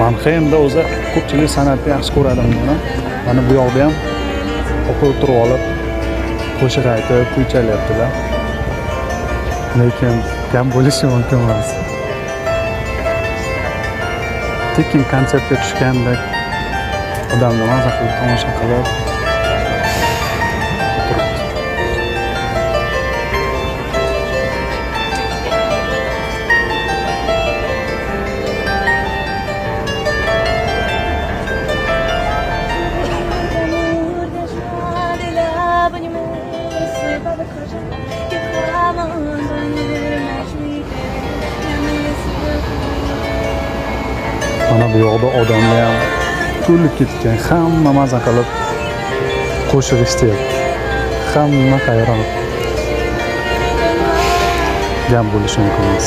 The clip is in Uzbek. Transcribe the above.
Manxeymda o'zi ko'pchilik san'atni yaxshi ko'radi buni. Mana bu yoqda ham opa o'tirib olib qo'shiq aytib, kuy chalyaptilar. Lekin gap bo'lishi mumkin emas. Tekin konsertga tushgandek odamlar maza qilib tomosha qilib turibdi. Mana bu yoqda odamlar ham to'lib ketgan, hamma maza qilib qo'shiq eshityapti. Hamma hayron. Gap bo'lishi mumkin emas.